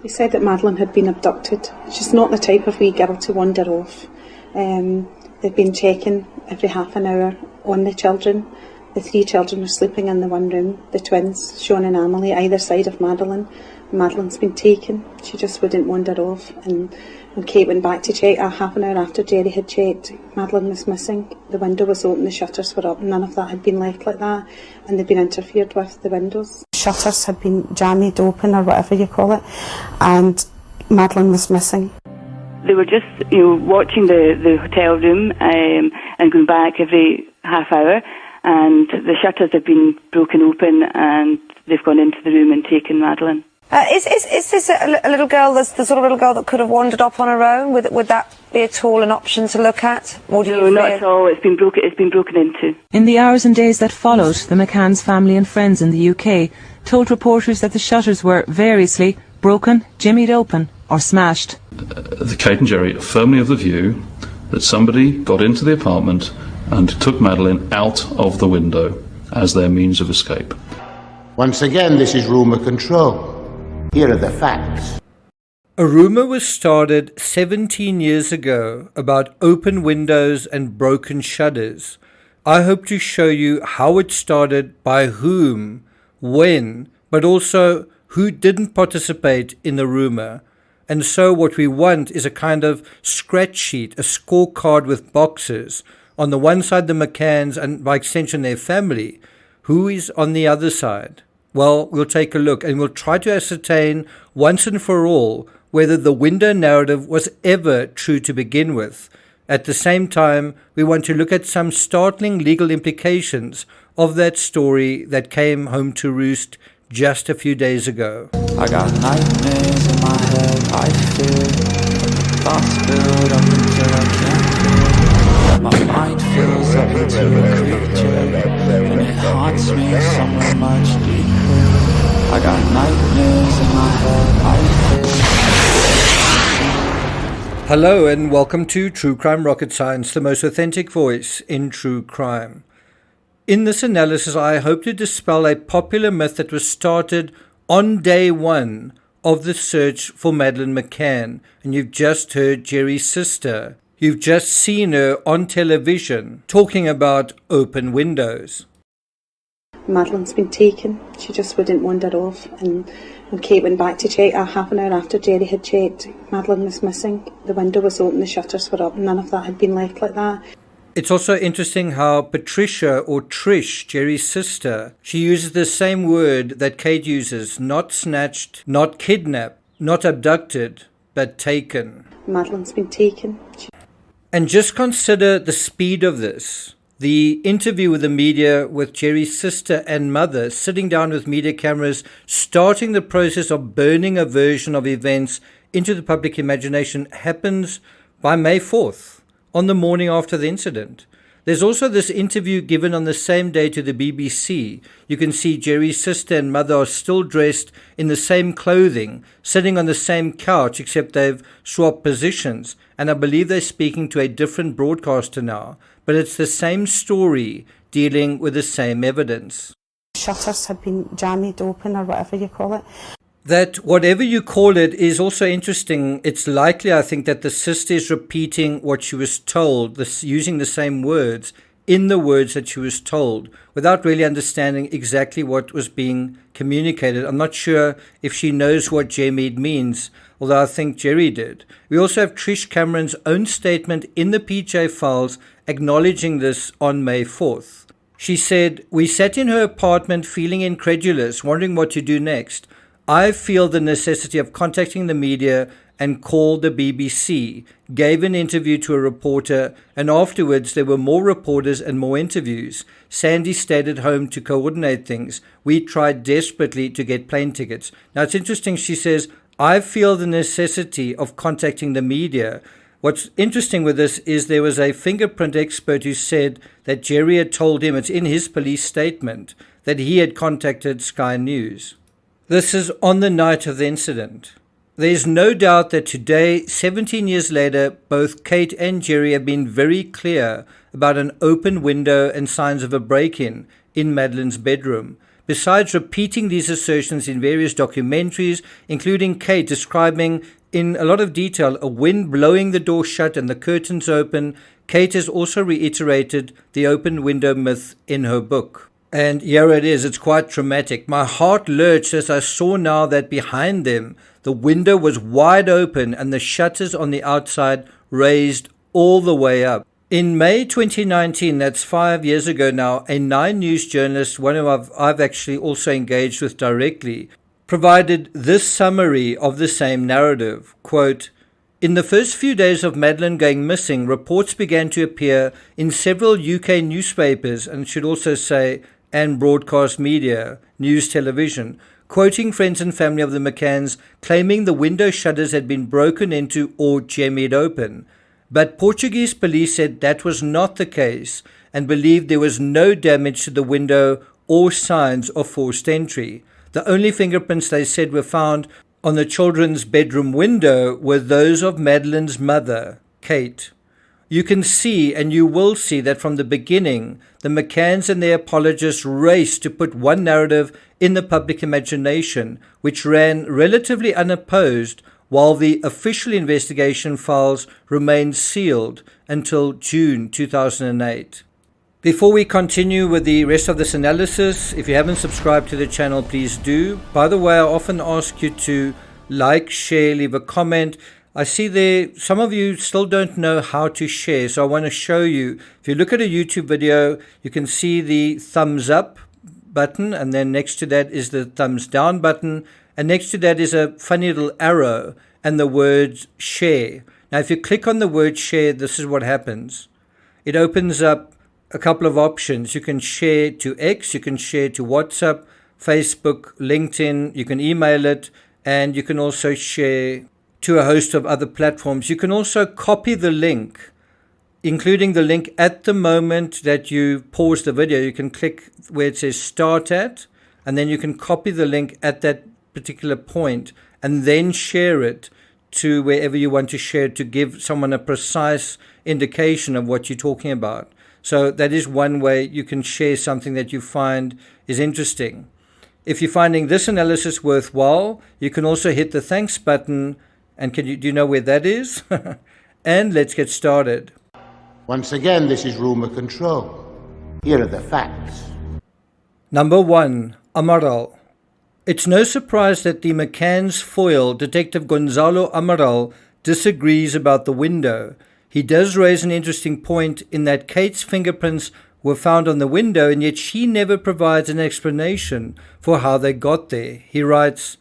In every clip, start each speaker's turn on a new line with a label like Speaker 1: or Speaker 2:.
Speaker 1: They said that Madeleine had been abducted. She's not the type of wee girl to wander off. They've been checking every half an hour on the children. The 3 children were sleeping in the one room, the twins, Sean and Emily, either side of Madeleine. Madeleine's been taken. She just wouldn't wander off. And when Kate went back to check, a half an hour after Jerry had checked, Madeleine was missing. The window was open, the shutters were up, none of that had been left like that, and they'd been interfered with, the windows. Shutters had been jammed open, or whatever you call it, and Madeleine was missing.
Speaker 2: They were just, watching the hotel room and going back every half hour, and the shutters have been broken open, and they've gone into the room and taken Madeleine.
Speaker 3: Is this a little girl, the sort of little girl that could have wandered off on her own? Would that be at all an option to look at? Or
Speaker 2: No, not at all. It's been broken into.
Speaker 4: In the hours and days that followed, the McCann's family and friends in the UK told reporters that the shutters were variously broken, jimmied open or smashed.
Speaker 5: The Kate and Jerry are firmly of the view that somebody got into the apartment and took Madeleine out of the window as their means of escape.
Speaker 6: Once again, this is rumour control. Here are the facts.
Speaker 7: A rumour was started 17 years ago about open windows and broken shutters. I hope to show you how it started, by whom, when, but also who didn't participate in the rumour. And so what we want is a kind of scratch sheet, a scorecard with boxes. On the one side, the McCanns, and by extension their family. Who is on the other side? Well, we'll take a look, and we'll try to ascertain once and for all whether the window narrative was ever true to begin with. At the same time, we want to look at some startling legal implications of that story that came home to roost just a few days ago.
Speaker 8: I got nightmares in my head, I fear thoughts build up until I can't feel. My mind fills up into a creature, and it haunts me somewhere much deeper. I got nightmares in my head, I fear.
Speaker 7: Hello and welcome to True Crime Rocket Science, the most authentic voice in true crime. In this analysis, I hope to dispel a popular myth that was started on day one of the search for Madeleine McCann. And you've just heard Jerry's sister. You've just seen her on television talking about open windows.
Speaker 1: Madeleine's been taken. She just wouldn't wander off. And when Kate went back to check, a half an hour after Jerry had checked, Madeleine was missing. The window was open, the shutters were up, none of that had been left like that.
Speaker 7: It's also interesting how Patricia, or Trish, Jerry's sister, she uses the same word that Kate uses, not snatched, not kidnapped, not abducted, but taken.
Speaker 1: Madeleine's been taken.
Speaker 7: And just consider the speed of this. The interview with the media with Jerry's sister and mother sitting down with media cameras, starting the process of burning a version of events into the public imagination, happens by May 4th. On the morning after the incident. There's also this interview given on the same day to the BBC. You can see Jerry's sister and mother are still dressed in the same clothing, sitting on the same couch, except they've swapped positions. And I believe they're speaking to a different broadcaster now. But it's the same story dealing with the same evidence.
Speaker 1: Shutters had been jammed open, or whatever you call it.
Speaker 7: That whatever you call it is also interesting. It's likely, I think, that the sister is repeating what she was told, using the same words in the words that she was told, without really understanding exactly what was being communicated. I'm not sure if she knows what jammed means, although I think Jerry did. We also have Trish Cameron's own statement in the PJ files acknowledging this on May 4th. She said, "We sat in her apartment feeling incredulous, wondering what to do next. I feel the necessity of contacting the media and called the BBC, gave an interview to a reporter, and afterwards there were more reporters and more interviews. Sandy stayed at home to coordinate things. We tried desperately to get plane tickets." Now it's interesting, she says, I feel the necessity of contacting the media. What's interesting with this is there was a fingerprint expert who said that Jerry had told him, it's in his police statement, that he had contacted Sky News. This is on the night of the incident. There is no doubt that today, 17 years later, both Kate and Jerry have been very clear about an open window and signs of a break-in in Madeleine's bedroom. besides repeating these assertions in various documentaries, including Kate describing in a lot of detail a wind blowing the door shut and the curtains open, Kate has also reiterated the open window myth in her book. And here it is, it's quite traumatic. My heart lurched as I saw now that behind them, the window was wide open and the shutters on the outside raised all the way up. In May 2019, that's 5 years ago now, a Nine News journalist, one who I've actually also engaged with directly, provided this summary of the same narrative. Quote, "In the first few days of Madeleine going missing, reports began to appear in several UK newspapers, and should also say, and broadcast media, news television, quoting friends and family of the McCanns, claiming the window shutters had been broken into or jemmied open. But Portuguese police said that was not the case and believed there was no damage to the window or signs of forced entry. The only fingerprints they said were found on the children's bedroom window were those of Madeleine's mother, Kate. You can see, and you will see, that from the beginning, the McCanns and their apologists raced to put one narrative in the public imagination, which ran relatively unopposed, while the official investigation files remained sealed until June 2008. Before we continue with the rest of this analysis, if you haven't subscribed to the channel, please do. By the way, I often ask you to like, share, leave a comment. I see there some of you still don't know how to share, so I want to show you. If you look at a YouTube video, you can see the thumbs up button, and then next to that is the thumbs down button, and next to that is a funny little arrow and the words share. Now if you click on the word share, this is what happens. It opens up a couple of options. You can share to X, you can share to WhatsApp, Facebook, LinkedIn, you can email it, and you can also share to a host of other platforms. You can also copy the link, including the link at the moment that you pause the video. You can click where it says start at, and then you can copy the link at that particular point and then share it to wherever you want to share it, to give someone a precise indication of what you're talking about. So that is one way you can share something that you find is interesting. If you're finding this analysis worthwhile, you can also hit the thanks button. And do you know where that is? And let's get started.
Speaker 6: Once again, this is rumour control. Here are the facts.
Speaker 7: Number 1, Amaral. It's no surprise that the McCann's foil, Detective Gonzalo Amaral, disagrees about the window. He does raise an interesting point in that Kate's fingerprints were found on the window, and yet she never provides an explanation for how they got there. He writes,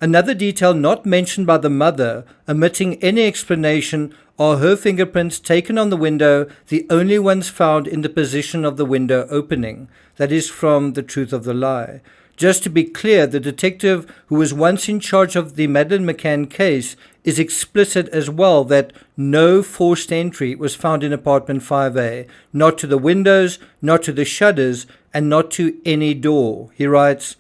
Speaker 7: "Another detail not mentioned by the mother, omitting any explanation, are her fingerprints taken on the window, the only ones found in the position of the window opening." That is from The Truth of the Lie. Just to be clear, the detective who was once in charge of the Madeleine McCann case is explicit as well that no forced entry was found in apartment 5A, not to the windows, not to the shutters, and not to any door. He writes,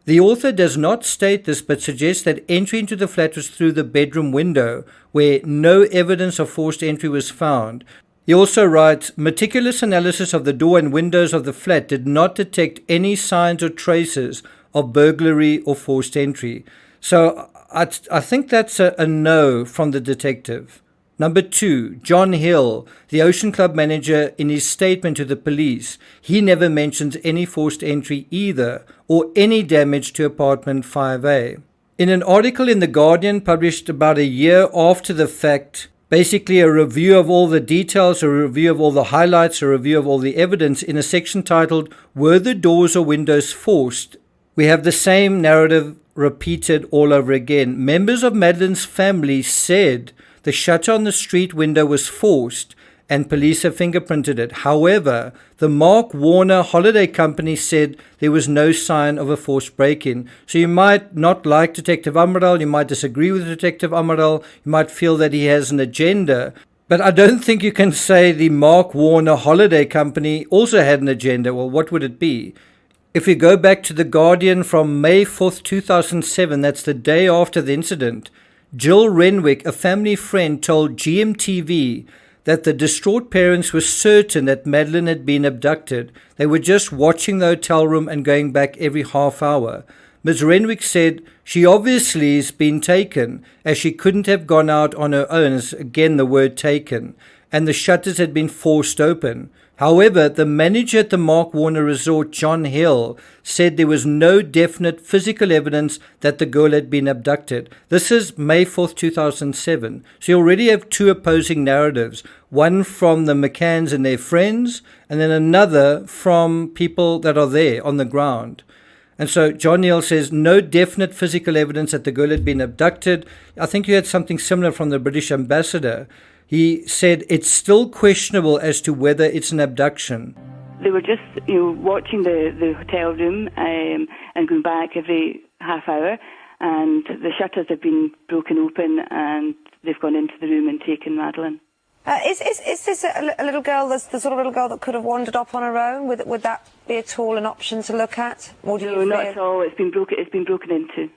Speaker 7: "The author does not state this, but suggests that entry into the flat was through the bedroom window, where no evidence of forced entry was found." He also writes, "Meticulous analysis of the door and windows of the flat did not detect any signs or traces of burglary or forced entry." So I think that's a no from the detective. Number 2, John Hill, the Ocean Club manager, in his statement to the police, he never mentions any forced entry either, or any damage to apartment 5A. In an article in The Guardian published about a year after the fact, basically a review of all the details, a review of all the highlights, a review of all the evidence, in a section titled, "Were the doors or windows forced?" we have the same narrative repeated all over again. Members of Madeleine's family said the shutter on the street window was forced and police have fingerprinted it. However, the Mark Warner Holiday Company said there was no sign of a forced break-in. So you might not like Detective Amaral, you might disagree with Detective Amaral, you might feel that he has an agenda, but I don't think you can say the Mark Warner Holiday Company also had an agenda. Well, what would it be? If we go back to The Guardian from May 4th, 2007, that's the day after the incident, Jill Renwick, a family friend, told GMTV that the distraught parents were certain that Madeleine had been abducted. They were just watching the hotel room and going back every half hour. Ms. Renwick said she obviously has been taken, as she couldn't have gone out on her own, as again the word taken, and the shutters had been forced open. However, the manager at the Mark Warner Resort, John Hill, said there was no definite physical evidence that the girl had been abducted. This is May 4th, 2007. So you already have two opposing narratives, one from the McCanns and their friends, and then another from people that are there on the ground. And so John Hill says no definite physical evidence that the girl had been abducted. I think you had something similar from the British ambassador. He said it's still questionable as to whether it's an abduction.
Speaker 2: They were just, watching the hotel room and going back every half hour, and the shutters have been broken open, and they've gone into the room and taken Madeleine.
Speaker 3: Is this a little girl, the sort of little girl that could have wandered off on her own? Would that be at all an option to look at? Or do
Speaker 2: No, not at all. It's been broken into.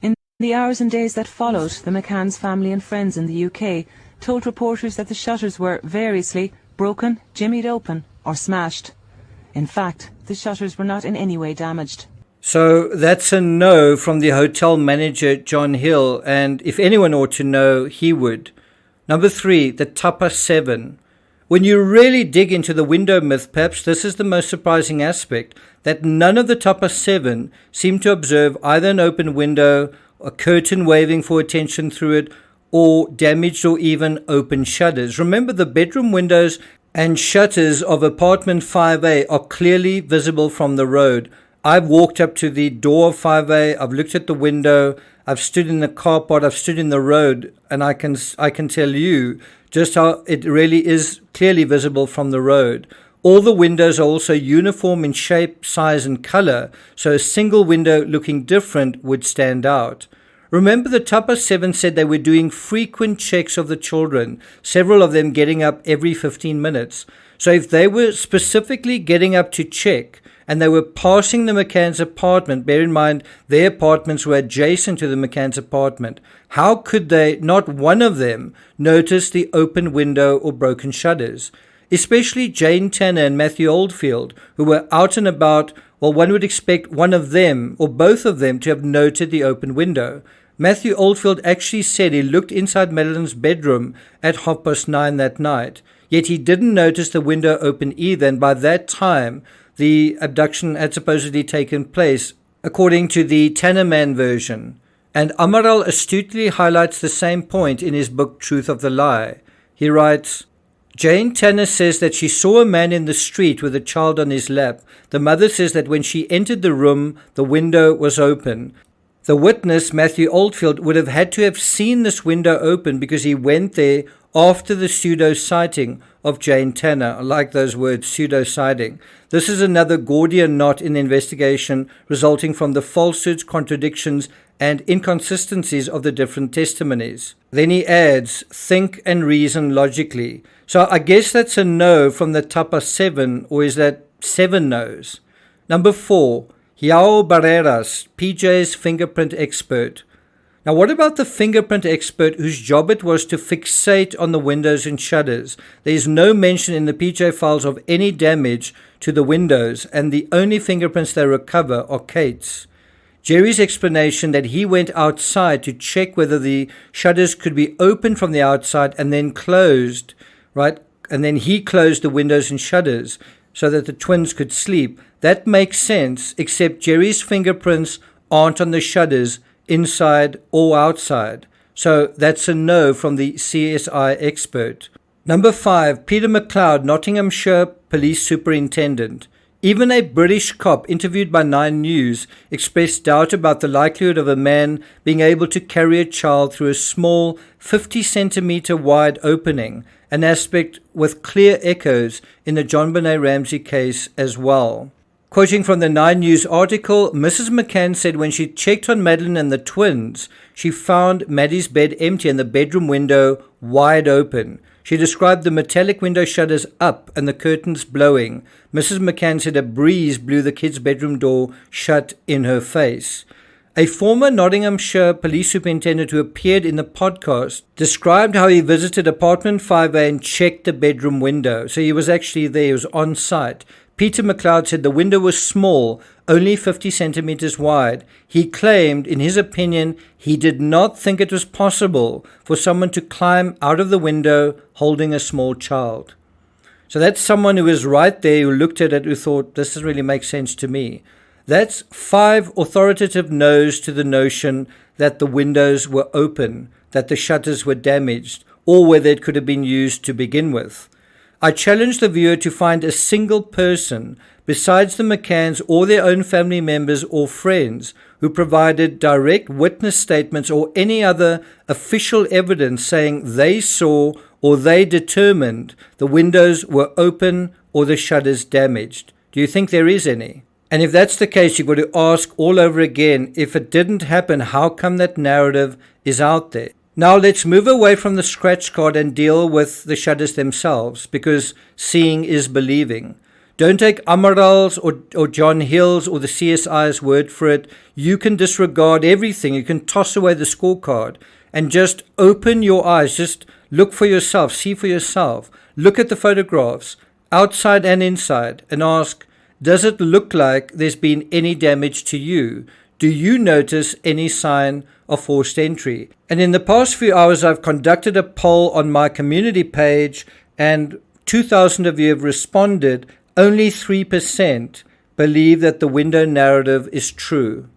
Speaker 4: In the hours and days that followed, the McCann's family and friends in the UK told reporters that the shutters were variously broken, jimmied open or smashed. In fact, the shutters were not in any way damaged.
Speaker 7: So that's a no from the hotel manager, John Hill, and if anyone ought to know, he would. Number 3, the Tupper 7. When you really dig into the window myth, perhaps this is the most surprising aspect, that none of the Tupper 7 seem to observe either an open window, a curtain waving for attention through it, or damaged or even open shutters. Remember, the bedroom windows and shutters of apartment 5A are clearly visible from the road. I've walked up to the door of 5A, I've looked at the window, I've stood in the car park, I've stood in the road, and I can tell you just how it really is clearly visible from the road. All the windows are also uniform in shape, size and color, so a single window looking different would stand out. Remember, the Tupper 7 said they were doing frequent checks of the children, several of them getting up every 15 minutes. So if they were specifically getting up to check and they were passing the McCann's apartment, bear in mind their apartments were adjacent to the McCann's apartment, how could they, not one of them, notice the open window or broken shutters? Especially Jane Tanner and Matthew Oldfield, who were out and about. Well, one would expect one of them or both of them to have noted the open window. Matthew Oldfield actually said he looked inside Madeleine's bedroom at 9:30 that night, yet he didn't notice the window open either, and by that time the abduction had supposedly taken place, according to the Tannerman version. And Amaral astutely highlights the same point in his book Truth of the Lie. He writes, Jane Tanner says that she saw a man in the street with a child on his lap. The mother says that when she entered the room, the window was open. The witness, Matthew Oldfield, would have had to have seen this window open because he went there after the pseudo-sighting of Jane Tanner. I like those words, pseudo-sighting. This is another Gordian knot in the investigation resulting from the falsehoods, contradictions, and inconsistencies of the different testimonies. Then he adds, think and reason logically. So I guess that's a no from the Tupper 7, or is that 7 no's? Number 4, João Barreiras, PJ's fingerprint expert. Now, what about the fingerprint expert whose job it was to fixate on the windows and shutters? There is no mention in the PJ files of any damage to the windows, and the only fingerprints they recover are Kate's. Jerry's explanation that he went outside to check whether the shutters could be opened from the outside and then closed, right? And then he closed the windows and shutters so that the twins could sleep. That makes sense, except Jerry's fingerprints aren't on the shutters inside or outside. So that's a no from the CSI expert. Number 5, Peter McLeod, Nottinghamshire Police Superintendent. Even a British cop interviewed by 9 News expressed doubt about the likelihood of a man being able to carry a child through a small 50-centimetre wide opening, an aspect with clear echoes in the John Benet Ramsey case as well. Quoting from the 9 News article, Mrs. McCann said when she checked on Madeleine and the twins, she found Maddie's bed empty and the bedroom window wide open. She described the metallic window shutters up and the curtains blowing. Mrs. McCann said a breeze blew the kids' bedroom door shut in her face. A former Nottinghamshire police superintendent who appeared in the podcast described how he visited apartment 5A and checked the bedroom window. So he was actually there, he was on site. Peter McLeod said the window was small, only 50 centimeters wide. He claimed, in his opinion, he did not think it was possible for someone to climb out of the window holding a small child. So that's someone who was right there, who looked at it, who thought, this doesn't really make sense to me. That's 5 authoritative no's to the notion that the windows were open, that the shutters were damaged, or whether it could have been used to begin with. I challenge the viewer to find a single person, besides the McCanns or their own family members or friends, who provided direct witness statements or any other official evidence saying they saw or they determined the windows were open or the shutters damaged. Do you think there is any? And if that's the case, you've got to ask all over again, if it didn't happen, how come that narrative is out there? Now let's move away from the scratch card and deal with the shutters themselves, because seeing is believing. Don't take Amaral's or John Hill's or the CSI's word for it. You can disregard everything. You can toss away the scorecard and just open your eyes. Just look for yourself, see for yourself. Look at the photographs, outside and inside, and ask, does it look like there's been any damage to you? Do you notice any sign of forced entry? And in the past few hours, I've conducted a poll on my community page, and 2,000 of you have responded. Only 3% believe that the window narrative is true.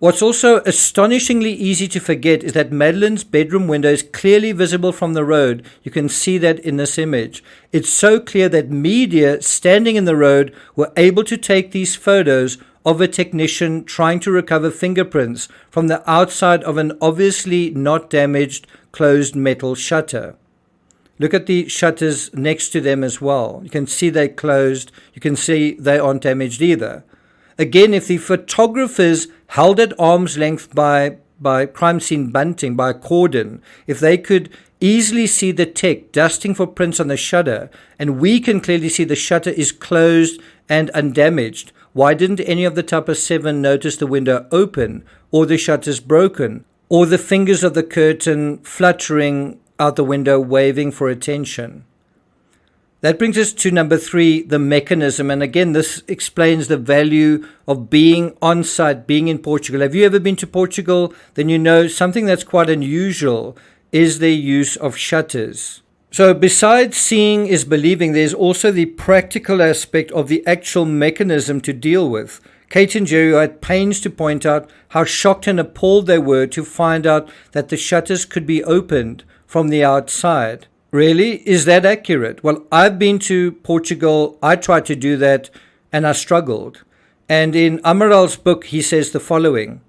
Speaker 7: What's also astonishingly easy to forget is that Madeleine's bedroom window is clearly visible from the road. You can see that in this image. It's so clear that media standing in the road were able to take these photos of a technician trying to recover fingerprints from the outside of an obviously not damaged closed metal shutter. Look at the shutters next to them as well. You can see they're closed. You can see they aren't damaged either. Again, if the photographers held at arm's length by crime scene bunting, by a cordon, if they could easily see the tech dusting for prints on the shutter, and we can clearly see the shutter is closed and undamaged, why didn't any of the Tupper 7 notice the window open, or the shutters broken, or the fingers of the curtain fluttering out the window waving for attention? That brings us to number 3, the mechanism. And again, this explains the value of being on site, being in Portugal. Have you ever been to Portugal? Then you know something that's quite unusual is their use of shutters. So besides seeing is believing, there's also the practical aspect of the actual mechanism to deal with. Kate and Jerry are at pains to point out how shocked and appalled they were to find out that the shutters could be opened from the outside. Really? Is that accurate? Well, I've been to Portugal. I tried to do that and I struggled. And in Amaral's book, he says the following.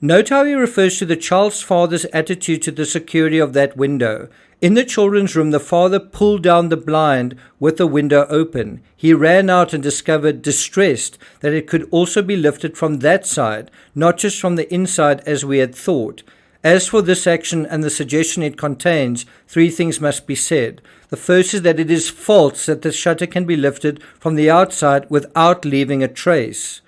Speaker 7: Note how he refers to the child's father's attitude to the security of that window. In the children's room, the father pulled down the blind with the window open. He ran out and discovered, distressed, that it could also be lifted from that side, not just from the inside as we had thought. As for this action and the suggestion it contains, 3 things must be said. The first is that it is false that the shutter can be lifted from the outside without leaving a trace.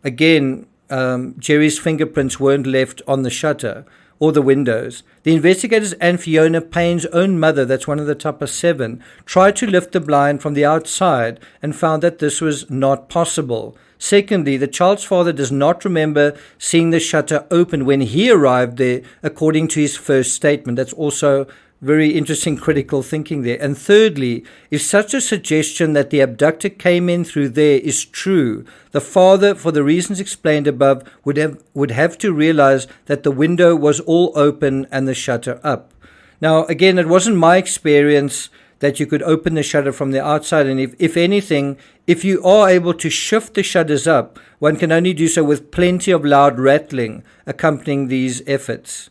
Speaker 7: Again, Jerry's fingerprints weren't left on the shutter or the windows. The investigators and Fiona Payne's own mother, that's one of the Tupper 7, tried to lift the blind from the outside and found that this was not possible. Secondly, the child's father does not remember seeing the shutter open when he arrived there, according to his first statement. That's also very interesting critical thinking there. And thirdly, if such a suggestion that the abductor came in through there is true, the father, for the reasons explained above, would have to realize that the window was all open and the shutter up. Now, again, it wasn't my experience that you could open the shutter from the outside, and if anything, if you are able to shift the shutters up, one can only do so with plenty of loud rattling accompanying these efforts.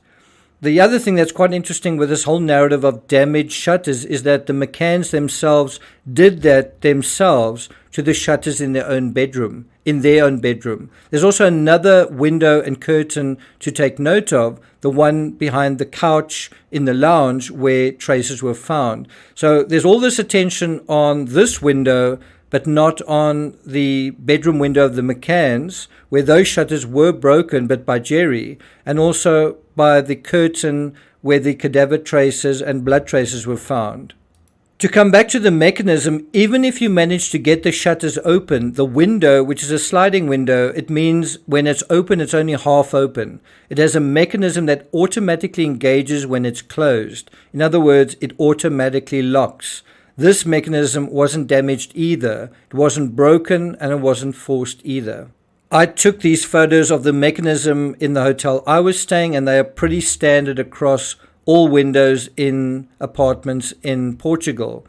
Speaker 7: The other thing that's quite interesting with this whole narrative of damaged shutters is that the McCanns themselves did that themselves to the shutters in their own bedroom. There's also another window and curtain to take note of, the one behind the couch in the lounge where traces were found. So there's all this attention on this window, but not on the bedroom window of the McCanns, where those shutters were broken, but by Jerry, and also by the curtain where the cadaver traces and blood traces were found. To come back to the mechanism, even if you manage to get the shutters open, the window, which is a sliding window, it means when it's open, it's only half open. It has a mechanism that automatically engages when it's closed. In other words, it automatically locks. This mechanism wasn't damaged either. It wasn't broken and it wasn't forced either. I took these photos of the mechanism in the hotel I was staying, and they are pretty standard across all windows in apartments in Portugal.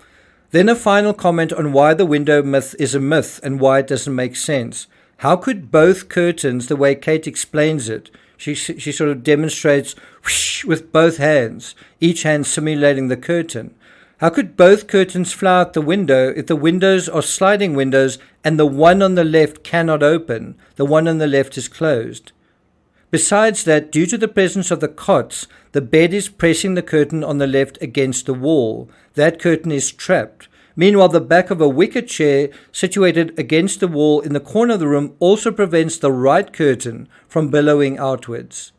Speaker 7: Then a final comment on why the window myth is a myth and why it doesn't make sense. How could both curtains, the way Kate explains it, she sort of demonstrates whoosh with both hands, each hand simulating the curtain. How could both curtains fly out the window if the windows are sliding windows and the one on the left cannot open, the one on the left is closed? Besides that, due to the presence of the cots, the bed is pressing the curtain on the left against the wall. That curtain is trapped. Meanwhile, the back of a wicker chair situated against the wall in the corner of the room also prevents the right curtain from billowing outwards.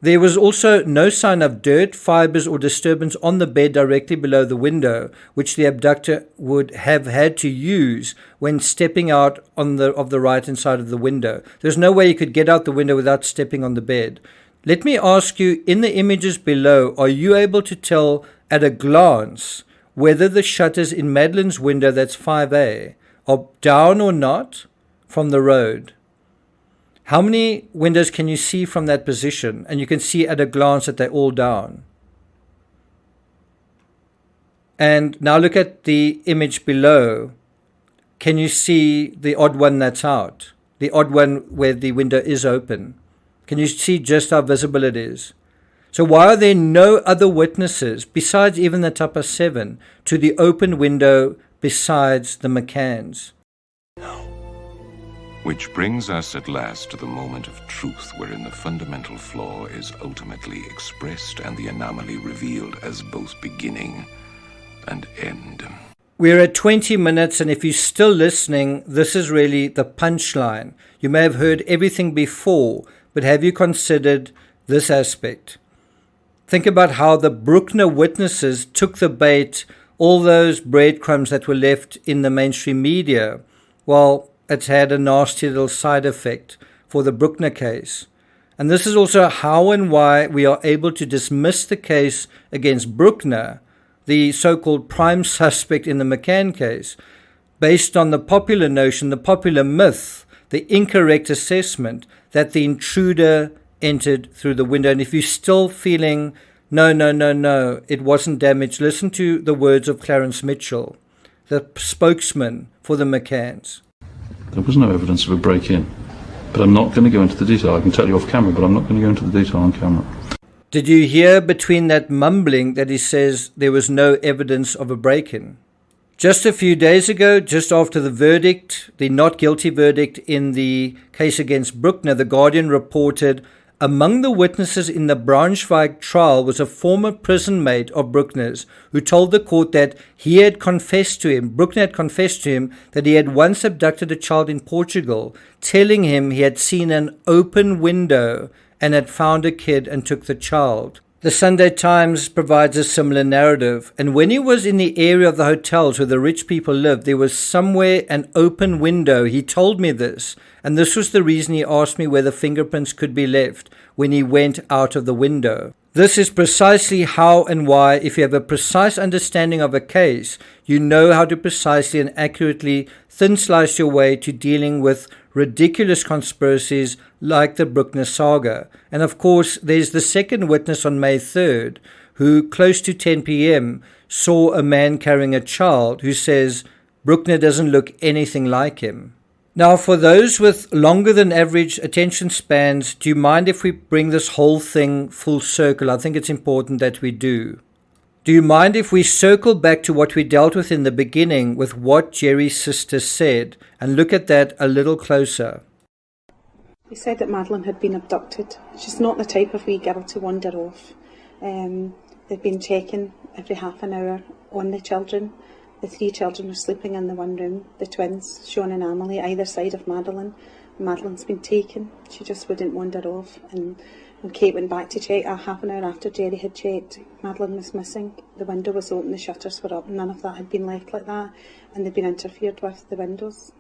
Speaker 7: There was also no sign of dirt, fibers, or disturbance on the bed directly below the window, which the abductor would have had to use when stepping out of the right-hand side of the window. There's no way you could get out the window without stepping on the bed. Let me ask you, in the images below, are you able to tell at a glance whether the shutters in Madeleine's window, that's 5A, are down or not from the road? How many windows can you see from that position? And you can see at a glance that they're all down. And now look at the image below. Can you see the odd one that's out? The odd one where the window is open? Can you see just how visible it is? So why are there no other witnesses, besides even the Tapa 7, to the open window besides the McCanns?
Speaker 9: Which brings us at last to the moment of truth, wherein the fundamental flaw is ultimately expressed and the anomaly revealed as both beginning and end.
Speaker 7: We're at 20 minutes, and if you're still listening, this is really the punchline. You may have heard everything before, but have you considered this aspect? Think about how the Bruckner witnesses took the bait, all those breadcrumbs that were left in the mainstream media. Well, it's had a nasty little side effect for the Bruckner case. And this is also how and why we are able to dismiss the case against Bruckner, the so-called prime suspect in the McCann case, based on the popular notion, the popular myth, the incorrect assessment that the intruder entered through the window. And if you're still feeling, no, it wasn't damaged, listen to the words of Clarence Mitchell, the spokesman for the McCanns.
Speaker 5: There was no evidence of a break-in, but I'm not going to go into the detail. I can tell you off camera, but I'm not going to go into the detail on camera.
Speaker 7: Did you hear between that mumbling that he says there was no evidence of a break-in? Just a few days ago, just after the verdict, the not guilty verdict in the case against Bruckner, The Guardian reported, among the witnesses in the Braunschweig trial was a former prison mate of Bruckner's who told the court that Bruckner had confessed to him that he had once abducted a child in Portugal, telling him he had seen an open window and had found a kid and took the child. The Sunday Times provides a similar narrative, and when he was in the area of the hotels where the rich people lived, there was somewhere an open window. He told me this, and this was the reason he asked me whether fingerprints could be left when he went out of the window. This is precisely how and why, if you have a precise understanding of a case, you know how to precisely and accurately thin slice your way to dealing with ridiculous conspiracies like the Bruckner saga. And of course, there's the second witness on May 3rd, who close to 10 p.m. saw a man carrying a child who says Bruckner doesn't look anything like him. Now, for those with longer than average attention spans, do you mind if we bring this whole thing full circle? I think it's important that we do. Do you mind if we circle back to what we dealt with in the beginning with what Jerry's sister said and look at that a little closer?
Speaker 1: He said that Madeleine had been abducted. She's not the type of wee girl to wander off. They've been checking every half an hour on the children. The 3 children were sleeping in the one room, the twins, Sean and Amelie, either side of Madeline. Madeline's been taken. She just wouldn't wander off. And when Kate went back to check, half an hour after Jerry had checked, Madeline was missing. The window was open, the shutters were up, none of that had been left like that, and they'd been interfered with, the windows.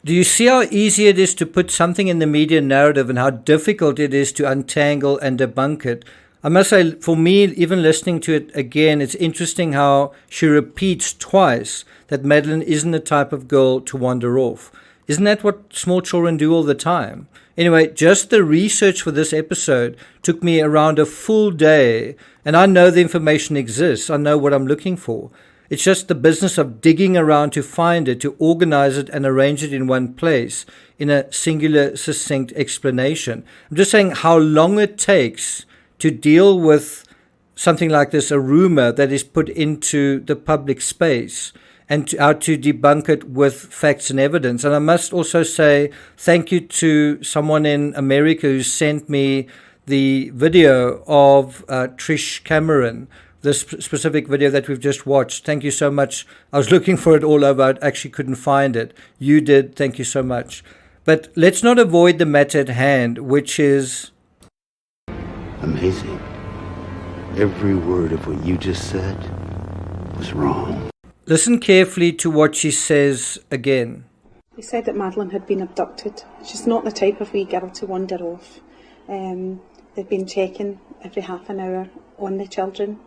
Speaker 7: Do you see how easy it is to put something in the media narrative and how difficult it is to untangle and debunk it? I must say, for me, even listening to it again, it's interesting how she repeats twice that Madeline isn't the type of girl to wander off. Isn't that what small children do all the time? Anyway, just the research for this episode took me around a full day, and I know the information exists. I know what I'm looking for. It's just the business of digging around to find it, to organize it and arrange it in one place in a singular, succinct explanation. I'm just saying how long it takes to deal with something like this, a rumor that is put into the public space, and how to debunk it with facts and evidence. And I must also say thank you to someone in America who sent me the video of Trish Cameron, this specific video that we've just watched. Thank you so much. I was looking for it all over. I actually couldn't find it. You did. Thank you so much. But let's not avoid the matter at hand, which is...
Speaker 6: Amazing. Every word of what you just said was wrong.
Speaker 7: Listen carefully to what she says again.
Speaker 1: They said that Madeline had been abducted. She's not the type of wee girl to wander off. They've been checking every half an hour on the children.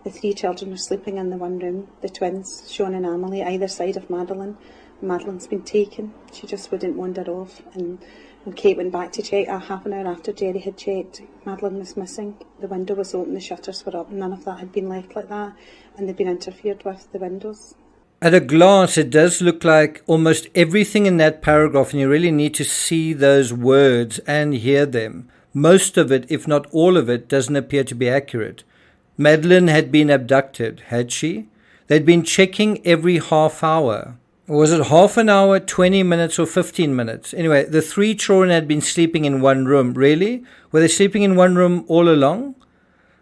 Speaker 1: The 3 children were sleeping in the one room, the twins, Sean and Amelie, either side of Madeline. Madeline's been taken. She just wouldn't wander off. And when Kate went back to check, half an hour after Jerry had checked, Madeline was missing. The window was open, the shutters were up, none of that had been left like that, and they'd been interfered with, the windows.
Speaker 7: At a glance, it does look like almost everything in that paragraph, and you really need to see those words and hear them. Most of it, if not all of it, doesn't appear to be accurate. Madeline had been abducted, had she? They'd been checking every half hour. Was it half an hour, 20 minutes, or 15 minutes? Anyway, the 3 children had been sleeping in one room. Really? Were they sleeping in one room all along?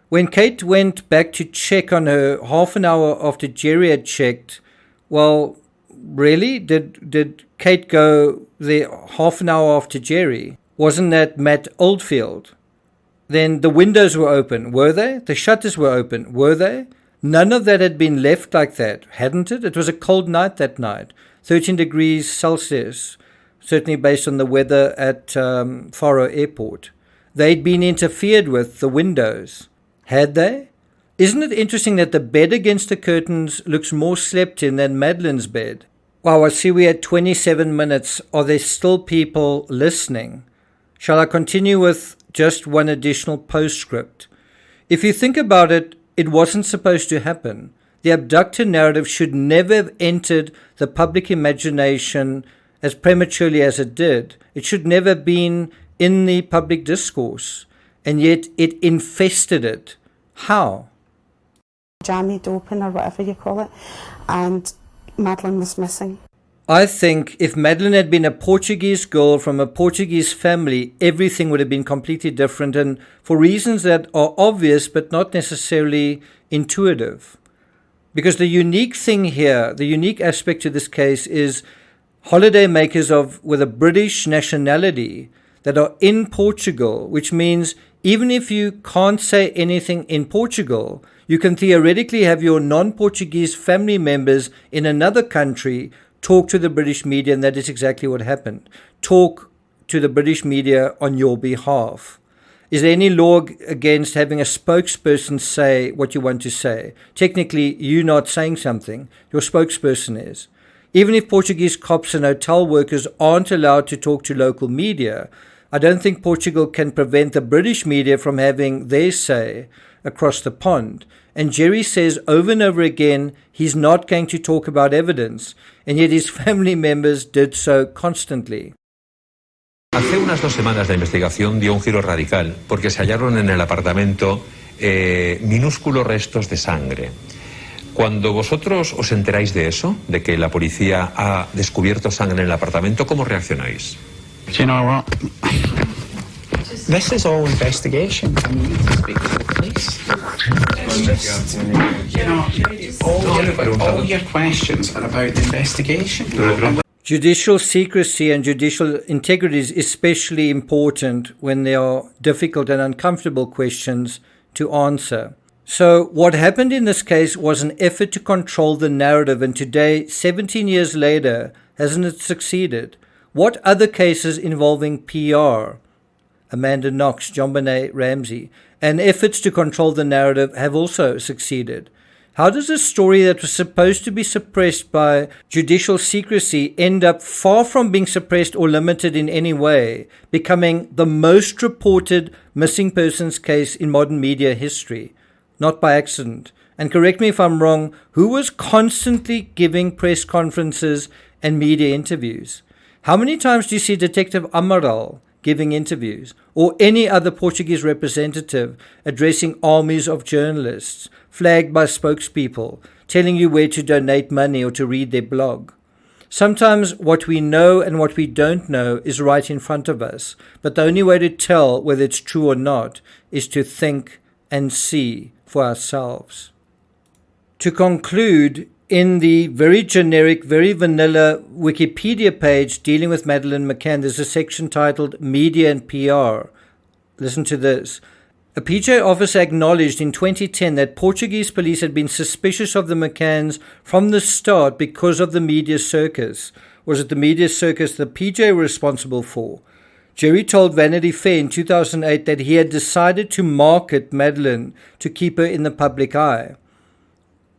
Speaker 7: When Kate went back to check on her half an hour after Jerry had checked, well, really? Did Kate go there half an hour after Jerry? Wasn't that Matt Oldfield? Then the windows were open, were they? The shutters were open, were they? None of that had been left like that, hadn't it? It was a cold night that night, 13 degrees Celsius, certainly based on the weather at Faro Airport. They'd been interfered with, the windows. Had they? Isn't it interesting that the bed against the curtains looks more slept in than Madeline's bed? Wow, I see we had 27 minutes. Are there still people listening? Shall I continue with just one additional postscript? If you think about it, it wasn't supposed to happen. The abductor narrative should never have entered the public imagination as prematurely as it did. It should never have been in the public discourse. And yet it infested it. How?
Speaker 1: Jammed open, or whatever you call it, and Madeline was missing.
Speaker 7: I think if Madeline had been a Portuguese girl from a Portuguese family, everything would have been completely different, and for reasons that are obvious but not necessarily intuitive. Because the unique thing here, the unique aspect to this case is holidaymakers with a British nationality that are in Portugal, which means even if you can't say anything in Portugal, you can theoretically have your non-Portuguese family members in another country talk to the British media, and that is exactly what happened. Talk to the British media on your behalf. Is there any law against having a spokesperson say what you want to say? Technically, you're not saying something. Your spokesperson is. Even if Portuguese cops and hotel workers aren't allowed to talk to local media, I don't think Portugal can prevent the British media from having their say across the pond. And Jerry says over and over again he's not going to talk about evidence, and yet his family members did so constantly.
Speaker 10: Hace unas 2 semanas la investigación dio un giro radical porque se hallaron en el apartamento minúsculos restos de sangre. Cuando vosotros os enteráis de eso, de que la policía ha descubierto sangre en el apartamento, ¿cómo reaccionáis?
Speaker 11: You know what? This is all investigation. I need to speak to the police. just, you know, all your questions are about the investigation.
Speaker 7: Judicial secrecy and judicial integrity is especially important when there are difficult and uncomfortable questions to answer. So what happened in this case was an effort to control the narrative, and today, 17 years later, hasn't it succeeded? What other cases involving PR, Amanda Knox, JonBenet Ramsey, and efforts to control the narrative have also succeeded? How does a story that was supposed to be suppressed by judicial secrecy end up far from being suppressed or limited in any way, becoming the most reported missing persons case in modern media history? Not by accident. And correct me if I'm wrong, who was constantly giving press conferences and media interviews? How many times do you see Detective Amaral giving interviews, or any other Portuguese representative addressing armies of journalists, flagged by spokespeople, telling you where to donate money or to read their blog? Sometimes what we know and what we don't know is right in front of us, but the only way to tell whether it's true or not is to think and see for ourselves. To conclude, in the very generic, very vanilla Wikipedia page dealing with Madeleine McCann, there's a section titled Media and PR. Listen to this. A PJ officer acknowledged in 2010 that Portuguese police had been suspicious of the McCanns from the start because of the media circus. Was it the media circus the PJ were responsible for? Jerry told Vanity Fair in 2008 that he had decided to market Madeleine to keep her in the public eye.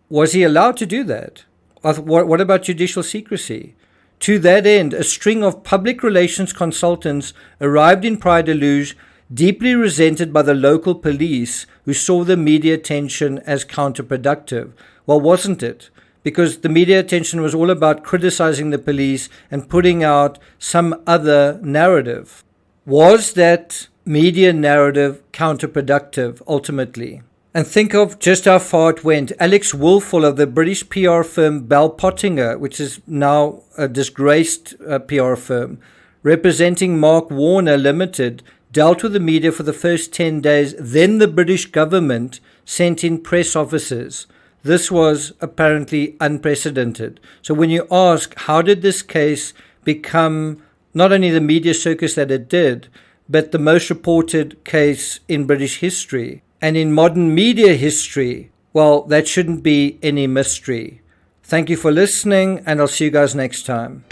Speaker 7: Was he allowed to do that? What about judicial secrecy? To that end, a string of public relations consultants arrived in Praia da Luz, deeply resented by the local police, who saw the media attention as counterproductive. Well, wasn't it? Because the media attention was all about criticizing the police and putting out some other narrative. Was that media narrative counterproductive ultimately? And think of just how far it went. Alex Woolfall of the British PR firm Bell Pottinger, which is now a disgraced PR firm, representing Mark Warner Limited, dealt with the media for the first 10 days. Then the British government sent in press officers. This was apparently unprecedented. So when you ask, how did this case become not only the media circus that it did, but the most reported case in British history and in modern media history, well, that shouldn't be any mystery. Thank you for listening, and I'll see you guys next time.